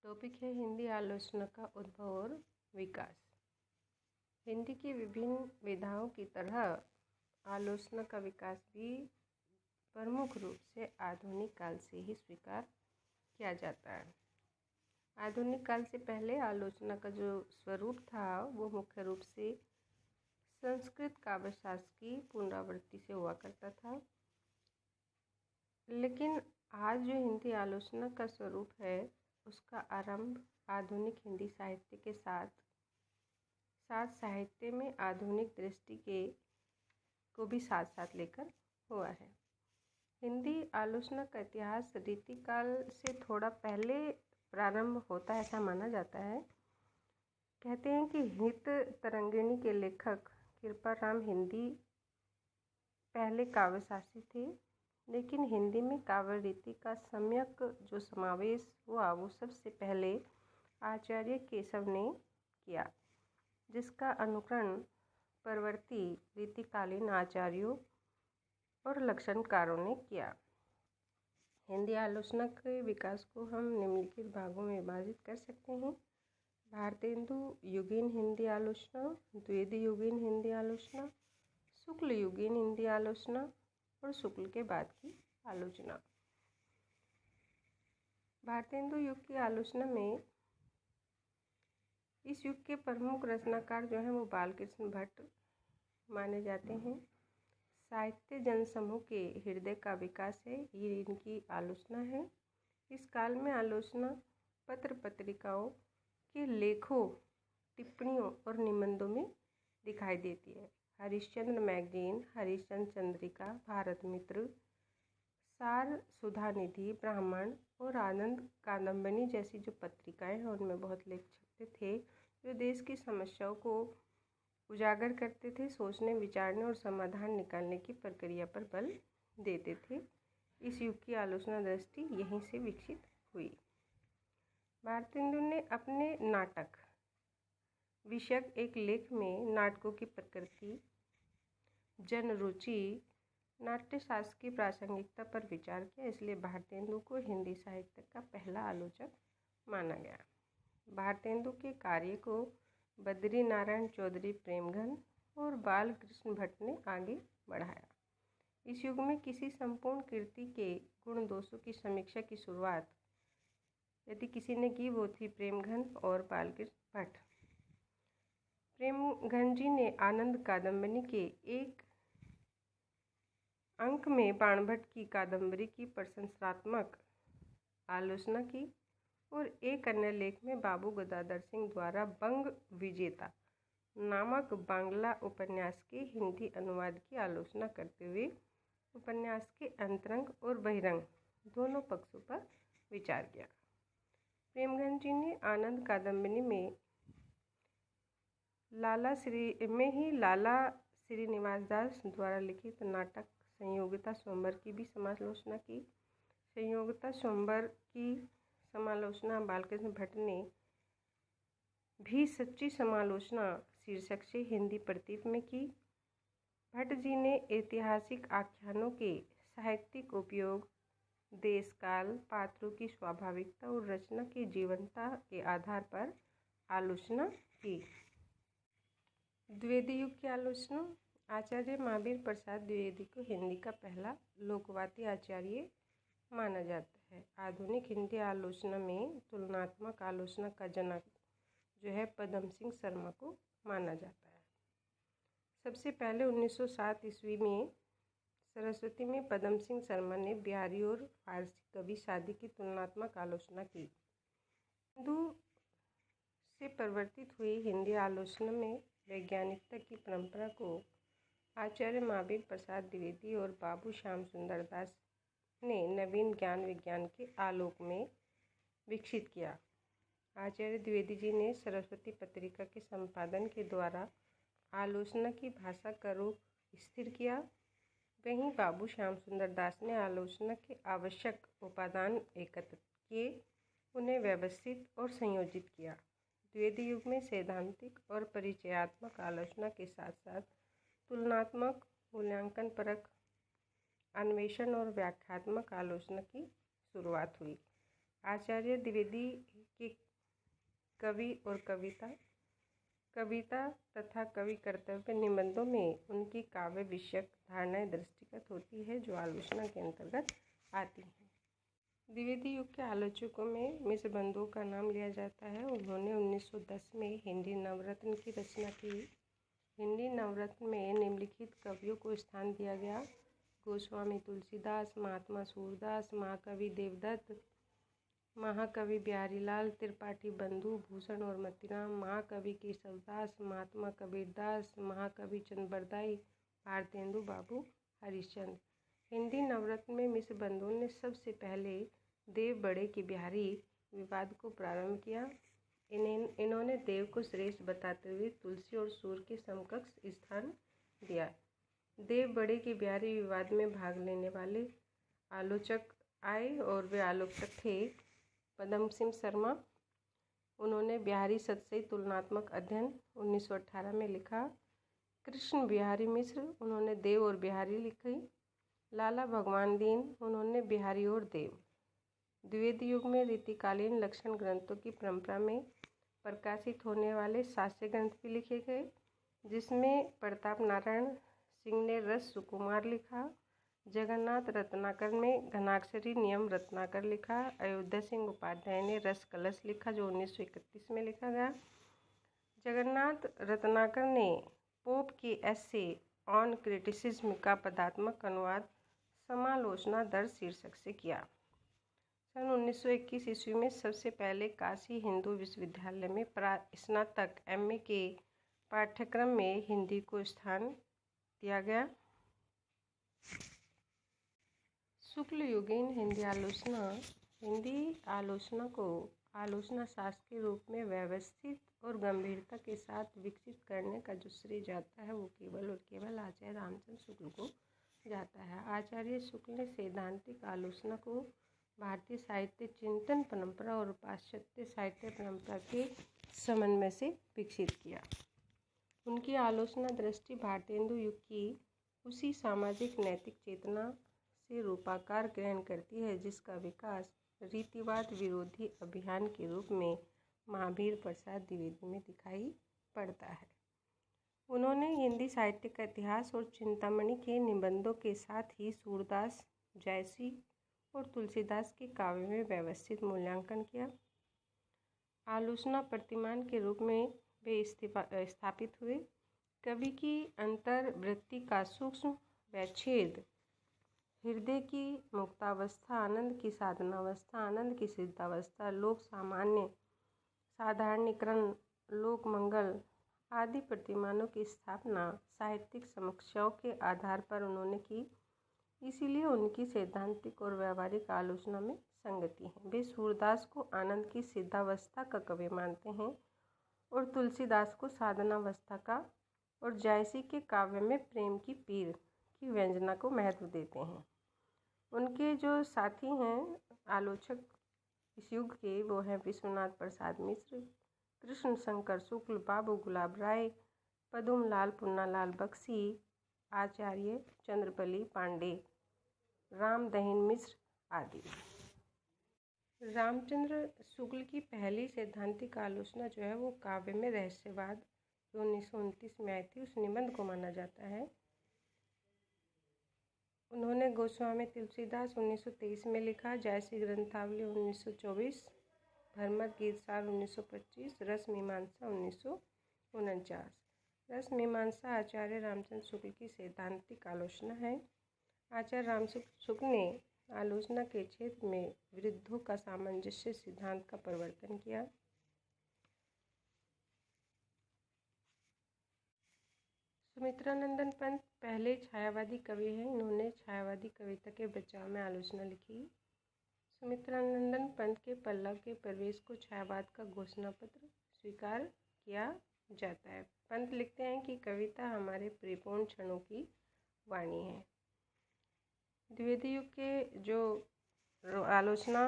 Topic है हिंदी आलोचना का उद्भव और विकास। हिंदी की विभिन्न विधाओं की तरह आलोचना का विकास भी प्रमुख रूप से आधुनिक काल से ही स्वीकार किया जाता है। आधुनिक काल से पहले आलोचना का जो स्वरूप था वो मुख्य रूप से संस्कृत काव्यशास्त्र की पुनरावृत्ति से हुआ करता था, लेकिन आज जो हिंदी आलोचना का स्वरूप है उसका आरंभ आधुनिक हिंदी साहित्य के साथ साहित्य में आधुनिक दृष्टि को भी साथ साथ लेकर हुआ है। हिंदी आलोचना का इतिहास रीतिकाल से थोड़ा पहले प्रारंभ होता है, ऐसा माना जाता है। कहते हैं कि हित तरंगिणी के लेखक कृपाराम हिंदी पहले काव्यशास्त्री थे, लेकिन हिंदी में काव्य रीति का सम्यक जो समावेश हुआ वो सबसे पहले आचार्य केशव ने किया, जिसका अनुकरण परवर्ती रीतिकालीन आचार्यों और लक्षणकारों ने किया। हिंदी आलोचना के विकास को हम निम्नलिखित भागों में विभाजित कर सकते हैं: भारतेंदु युगीन हिंदी आलोचना, द्विवेदी युगीन हिंदी आलोचना, शुक्ल युगीन हिंदी आलोचना और शुक्ल के बाद की आलोचना। भारतेंदु युग की आलोचना में इस युग के प्रमुख रचनाकार जो हैं वो बालकृष्ण भट्ट माने जाते हैं। साहित्य जनसमूह के हृदय का विकास है, ये इनकी आलोचना है। इस काल में आलोचना पत्र पत्रिकाओं के लेखों, टिप्पणियों और निबंधों में दिखाई देती है। हरिश्चंद्र मैगजीन, हरिश्चंद्र चंद्रिका, भारत मित्र, सार सुधानिधि, ब्राह्मण और आनंद कादंबनी जैसी जो पत्रिकाएं हैं उनमें बहुत लेख छपते थे जो देश की समस्याओं को उजागर करते थे, सोचने, विचारने और समाधान निकालने की प्रक्रिया पर बल देते थे। इस युग की आलोचना दृष्टि यहीं से विकसित हुई। भारतेंदु ने अपने नाटक विषयक एक लेख में नाटकों की प्रकृति, जनरुचि, नाट्यशास्त्र की प्रासंगिकता पर विचार किया, इसलिए भारतेंदु को हिंदी साहित्य का पहला आलोचक माना गया। भारतेंदु के कार्य को बद्री नारायण चौधरी प्रेमघन और बालकृष्ण भट्ट ने आगे बढ़ाया। इस युग में किसी संपूर्ण कृति के गुण दोषों की समीक्षा की शुरुआत यदि किसी ने की वो थी प्रेमघन और बालकृष्ण भट्ट। प्रेमघन जी ने आनंद कादंबनी के एक अंक में बाणभट्ट की कादंबरी की प्रशंसात्मक आलोचना की और एक अन्य लेख में बाबू गदाधर सिंह द्वारा बंग विजेता नामक बांग्ला उपन्यास के हिंदी अनुवाद की आलोचना करते हुए उपन्यास के अंतरंग और बहिरंग दोनों पक्षों पर विचार किया। प्रेमघन जी ने आनंद कादंबनी में लाला श्रीनिवास दास द्वारा लिखित नाटक संयोगिता स्वयंवर की भी समालोचना की। संयोगिता स्वयंवर की समालोचना बालकृष्ण भट्ट ने भी सच्ची समालोचना शीर्षक से हिंदी प्रतीप में की। भट्ट जी ने ऐतिहासिक आख्यानों के साहित्यिक उपयोग, देश काल, पात्रों की स्वाभाविकता और रचना की जीवंतता के आधार पर आलोचना की। द्विवेदी युग की आलोचना। आचार्य महावीर प्रसाद द्विवेदी को हिंदी का पहला लोकवादी आचार्य माना जाता है। आधुनिक हिंदी आलोचना में तुलनात्मक आलोचना का जनक जो है पदम सिंह शर्मा को माना जाता है। सबसे पहले 1907 ईस्वी में सरस्वती में पदम सिंह शर्मा ने बिहारी और फारसी कवि सादी की तुलनात्मक आलोचना की। हिंदू से परिवर्तित हुई हिंदी आलोचना में वैज्ञानिकता की परंपरा को आचार्य महावीर प्रसाद द्विवेदी और बाबू श्याम सुंदर दास ने नवीन ज्ञान विज्ञान के आलोक में विकसित किया। आचार्य द्विवेदी जी ने सरस्वती पत्रिका के संपादन के द्वारा आलोचना की भाषा का रूप स्थिर किया। वहीं बाबू श्याम सुंदर दास ने आलोचना के आवश्यक उपादान एकत्र किए, उन्हें व्यवस्थित और संयोजित किया। द्विवेदी युग में सैद्धांतिक और परिचयात्मक आलोचना के साथ साथ तुलनात्मक, मूल्यांकनपरक, अन्वेषण और व्याख्यात्मक आलोचना की शुरुआत हुई। आचार्य द्विवेदी कि कवि और कविता तथा कवि कर्तव्य निबंधों में उनकी काव्य विषयक धारणाएं दृष्टिगत होती है जो आलोचना के अंतर्गत आती हैं। द्विवेदी युग के आलोचकों में मिश्र बंधुओं का नाम लिया जाता है। उन्होंने 1910 में हिंदी नवरत्न की रचना की। हिंदी नवरत्न में निम्नलिखित कवियों को स्थान दिया गया: गोस्वामी तुलसीदास, महात्मा सूरदास, महाकवि देवदत्त, महाकवि बिहारीलाल त्रिपाठी, बंधु भूषण और मतीराम, महाकवि केशवदास, महात्मा कबीरदास, महाकवि चंद्रबरदाई, भारतेंदु बाबू हरिश्चंद्र। हिंदी नवरत्न में मिश्र बंधुओं ने सबसे पहले देव बड़े के बिहारी विवाद को प्रारंभ किया। इन्होंने देव को श्रेष्ठ बताते हुए तुलसी और सूर के समकक्ष स्थान दिया। देव बड़े के बिहारी विवाद में भाग लेने वाले आलोचक आए और वे आलोचक थे पदम सिंह शर्मा। उन्होंने बिहारी सतसई तुलनात्मक अध्ययन 1918 में लिखा। कृष्ण बिहारी मिश्र, उन्होंने देव और बिहारी लिखी। लाला भगवान दीन, उन्होंने बिहारी और देव। द्विवेदी युग में रीतिकालीन लक्षण ग्रंथों की परंपरा में प्रकाशित होने वाले शास्त्रीय ग्रंथ भी लिखे गए, जिसमें प्रताप नारायण सिंह ने रस सुकुमार लिखा। जगन्नाथ रत्नाकर ने घनाक्षरी नियम रत्नाकर लिखा। अयोध्या सिंह उपाध्याय ने रस कलश लिखा जो 1931 में लिखा गया। जगन्नाथ रत्नाकर ने पोप की एसे ऑन क्रिटिसिज्म का पदात्मक अनुवाद समालोचना दर्श शीर्षक से किया। सन 1921 ईस्वी में सबसे पहले काशी हिंदू विश्वविद्यालय में स्नातक MA के पाठ्यक्रम में हिंदी को स्थान दिया गया। शुक्ल युगीन हिंदी आलोचना को आलोचना शास्त्र के रूप में व्यवस्थित और गंभीरता के साथ विकसित करने का जो श्रेय जाता है वो केवल और केवल आचार्य रामचंद्र शुक्ल को जाता है। आचार्य शुक्ल ने सैद्धांतिक आलोचना को भारतीय साहित्य चिंतन परंपरा और पाश्चात्य साहित्य परंपरा के समन्वय से विकसित किया। उनकी आलोचना दृष्टि भारतेंदु युग की उसी सामाजिक नैतिक चेतना से रूपाकार ग्रहण करती है जिसका विकास रीतिवाद विरोधी अभियान के रूप में महावीर प्रसाद द्विवेदी में दिखाई पड़ता है। उन्होंने हिंदी साहित्य का इतिहास और चिंतामणि के निबंधों के साथ ही सूरदास, जयसी और तुलसीदास के काव्य में व्यवस्थित मूल्यांकन किया। आलोचना प्रतिमान के रूप में वे स्थापित हुए। कवि की अंतर्वृत्ति का सूक्ष्म वैच्छेद, हृदय की मुक्तावस्था, आनंद की साधनावस्था, आनंद की सिद्धावस्था, लोक सामान्य, साधारणीकरण, लोक मंगल आदि प्रतिमानों की स्थापना साहित्यिक समीक्षाओं के आधार पर उन्होंने की। इसीलिए उनकी सैद्धांतिक और व्यावहारिक आलोचना में संगति है। वे सूरदास को आनंद की सिद्धावस्था का कवि मानते हैं और तुलसीदास को साधनावस्था का, और जायसी के काव्य में प्रेम की पीर की व्यंजना को महत्व देते हैं। उनके जो साथी हैं आलोचक इस युग के, वो हैं विश्वनाथ प्रसाद मिश्र, कृष्ण शंकर शुक्ल, बाबू गुलाब राय, पदुम लाल, पुन्नालाल बख्शी, आचार्य चंद्रपली पांडे, रामदहिन मिश्र आदि। रामचंद्र शुक्ल की पहली सैद्धांतिक आलोचना जो है वो काव्य में रहस्यवाद 1929 में आई थी, उस निबंध को माना जाता है। उन्होंने गोस्वामी तुलसीदास 1923 में लिखा, जायसी ग्रंथावली 1924, भरमत गीतसार 1925, रस मीमांसा 1949। रस मीमांसा आचार्य रामचंद्र शुक्ल की सैद्धांतिक आलोचना है। आचार्य रामचंद्र शुक्ल ने आलोचना के क्षेत्र में विरुद्धों का सामंजस्य सिद्धांत का प्रवर्तन किया। सुमित्रानंदन पंत पहले छायावादी कवि हैं। इन्होंने छायावादी कविता के बचाव में आलोचना लिखी। सुमित्रानंदन पंत के पल्लव के प्रवेश को छायावाद का घोषणा पत्र स्वीकार किया जाता है। पंत लिखते हैं कि कविता हमारे परिपूर्ण क्षणों की वाणी है। द्विवेदी युग के जो आलोचना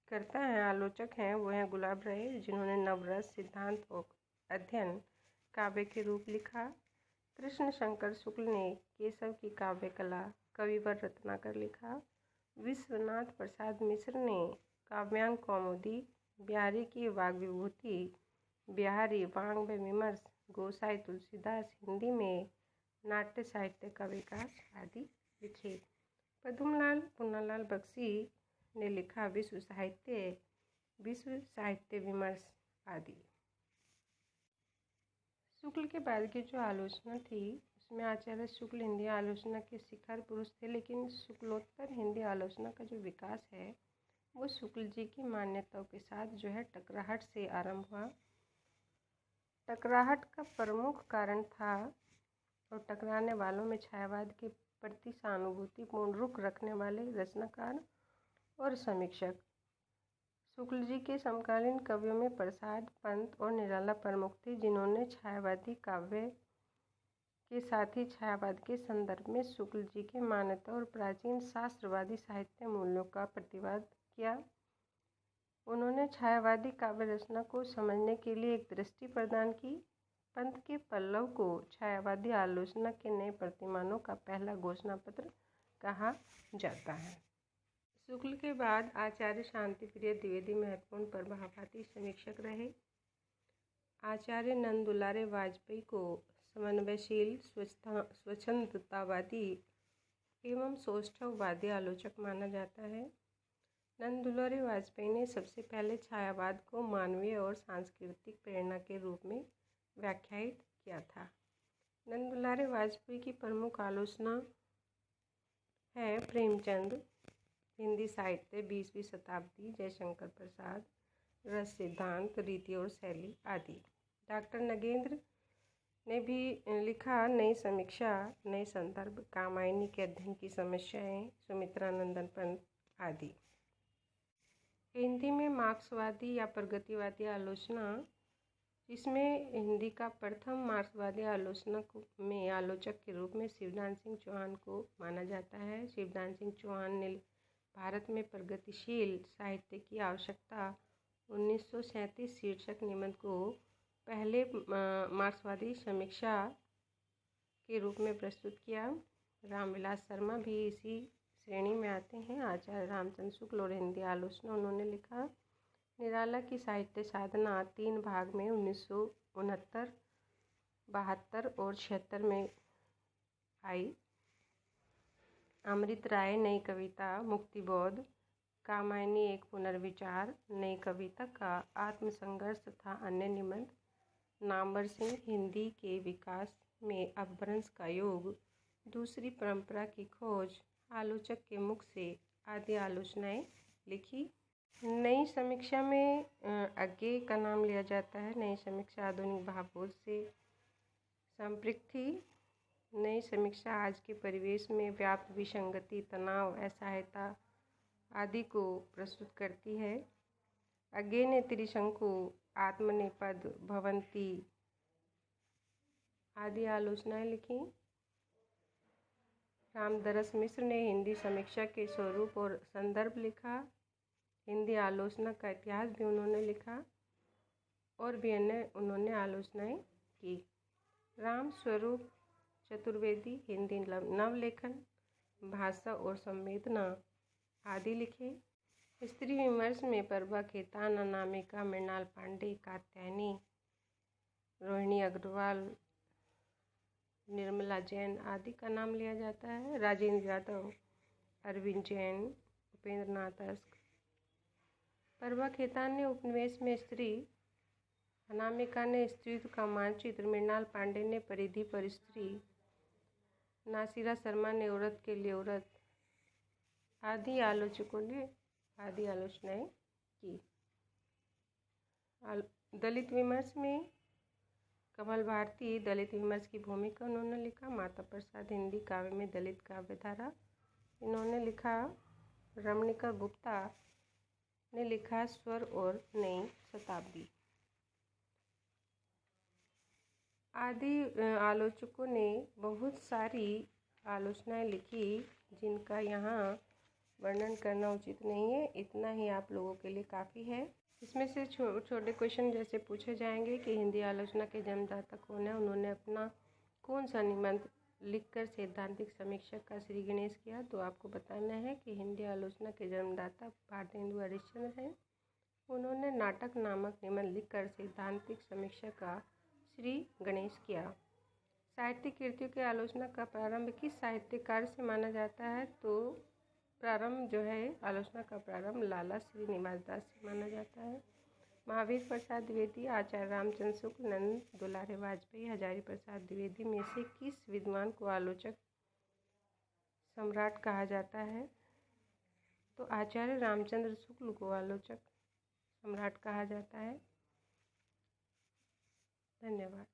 करता है आलोचक हैं वो हैं गुलाब राय, जिन्होंने नवरस सिद्धांत और अध्ययन काव्य के रूप लिखा। कृष्ण शंकर शुक्ल ने केशव की काव्य कला कविवर रत्नाकर लिखा। विश्वनाथ प्रसाद मिश्र ने काव्यांग कौमुदी, बिहारी की वाग विभूति, बिहारी वाङ्मय विमर्श, गोसाई तुलसीदास, हिंदी में नाट्य साहित्य का विकास आदि लिखे। पद्मलाल पूनालाल बख्शी ने लिखा विश्व साहित्य विमर्श आदि। शुक्ल के बाद की जो आलोचना थी उसमें आचार्य शुक्ल हिंदी आलोचना के शिखर पुरुष थे, लेकिन शुक्लोत्तर हिंदी आलोचना का जो विकास है वो शुक्ल जी की मान्यताओं के साथ जो है टकराहट से आरंभ हुआ। टकराहट का प्रमुख कारण था और टकराने वालों में छायावाद के प्रति सहानुभूतिपूर्ण रुख रखने वाले रचनाकार और समीक्षक। शुक्ल जी के समकालीन कवियों में प्रसाद, पंत और निराला प्रमुख थे, जिन्होंने छायावादी काव्य के साथ ही छायावाद के संदर्भ में शुक्ल जी के मान्यता और प्राचीन शास्त्रवादी साहित्य मूल्यों का प्रतिवाद किया। उन्होंने छायावादी काव्य रचना को समझने के लिए एक दृष्टि प्रदान की। पंत के पल्लव को छायावादी आलोचना के नए प्रतिमानों का पहला घोषणा पत्र कहा जाता है। शुक्ल के बाद आचार्य शांतिप्रिय द्विवेदी महत्वपूर्ण प्रभाववादी समीक्षक रहे। आचार्य नंद दुलारे वाजपेयी को समन्वयशील, स्वच्छंदतावादी एवं सौष्ठववादी आलोचक माना जाता है। नंद दुलारे वाजपेयी ने सबसे पहले छायावाद को मानवीय और सांस्कृतिक प्रेरणा के रूप में व्याख्यायित किया था। नंद दुलारे वाजपेयी की प्रमुख आलोचना है प्रेमचंद, हिंदी साहित्य 20वीं शताब्दी, जयशंकर प्रसाद, रस सिद्धांत, रीति और शैली आदि। डॉक्टर नगेंद्र ने भी लिखा नई समीक्षा, नए संदर्भ, कामायनी के अध्ययन की समस्याएं, सुमित्रानंदन पंत आदि। हिंदी में मार्क्सवादी या प्रगतिवादी आलोचना, इसमें हिंदी का प्रथम मार्क्सवादी आलोचना में आलोचक के रूप में शिवदान सिंह चौहान को माना जाता है। शिवदान सिंह चौहान ने भारत में प्रगतिशील साहित्य की आवश्यकता 1937 शीर्षक निबंध को पहले मार्क्सवादी समीक्षा के रूप में प्रस्तुत किया। रामविलास शर्मा भी इसी श्रेणी में आते हैं। आचार्य रामचंद्र शुक्ल और हिंदी आलोचना उन्होंने लिखा। निराला की साहित्य साधना 3 भाग में 1969, 72 और 76 में आई। अमृत राय नई कविता, मुक्तिबोध, कामायनी एक पुनर्विचार, नई कविता का आत्मसंघर्ष तथा अन्य निबंध, नामवर सिंह हिंदी के विकास में अपभ्रंश का योग, दूसरी परंपरा की खोज, आलोचक के मुख से आदि आलोचनाएं लिखी। नई समीक्षा में अज्ञेय का नाम लिया जाता है। नई समीक्षा आधुनिक भावबोध से संपृक्त थी। नई समीक्षा आज के परिवेश में व्याप्त विसंगति, तनाव, असहायता आदि को प्रस्तुत करती है। अज्ञेय ने त्रिशंकु, आत्मनेपद, भवंती आदि आलोचनाएं लिखी। रामदरस मिश्र ने हिंदी समीक्षा के स्वरूप और संदर्भ लिखा। हिंदी आलोचना का इतिहास भी उन्होंने लिखा और भी अन्य उन्होंने आलोचनाएं की। राम स्वरूप चतुर्वेदी हिंदी नवलेखन, भाषा और संवेदना आदि लिखे। स्त्री विमर्श में प्रभा खेतान, अनामिका, मृणाल पांडे, कात्यायनी, रोहिणी अग्रवाल, निर्मला जैन आदि का नाम लिया जाता है। राजेंद्र यादव, अरविंद जैन, उपेंद्र नाथ अस्क। प्रभा खेतान ने उपनिवेश में स्त्री, अनामिका ने स्त्रीत्व का मानचित्र, मृणाल पांडे ने परिधि पर स्त्री, नासिरा शर्मा ने औरत के लिए औरत आदि आलोचकों ने आदि आलोचनाएं की। दलित विमर्श में कमल भारती दलित विमर्श की भूमिका उन्होंने लिखा। माता प्रसाद हिंदी काव्य में दलित काव्यधारा इन्होंने लिखा। रमणिका गुप्ता ने लिखा स्वर और नई शताब्दी। आदि आलोचकों ने बहुत सारी आलोचनाएं लिखी जिनका यहाँ वर्णन करना उचित नहीं है। इतना ही आप लोगों के लिए काफ़ी है। इसमें से छोटे क्वेश्चन जैसे पूछे जाएंगे कि हिंदी आलोचना के जन्मदाता कौन है, उन्होंने अपना कौन सा निबंध लिखकर सैद्धांतिक समीक्षा का श्री गणेश किया। तो आपको बताना है कि हिंदी आलोचना के जन्मदाता भारतेंदु हरिश्चंद्र हैं। उन्होंने नाटक नामक निबंध लिखकर सैद्धांतिक समीक्षा का श्री गणेश किया। साहित्यिक कृतियों की आलोचना का प्रारंभ किस साहित्यकार से माना जाता है? तो प्रारंभ जो है आलोचना का प्रारंभ लाला श्रीनिवास दास से माना जाता है। महावीर प्रसाद द्विवेदी, आचार्य रामचंद्र शुक्ल, नंद दुलारे वाजपेयी, हजारी प्रसाद द्विवेदी में से किस विद्वान को आलोचक सम्राट कहा जाता है? तो आचार्य रामचंद्र शुक्ल को आलोचक सम्राट कहा जाता है। धन्यवाद।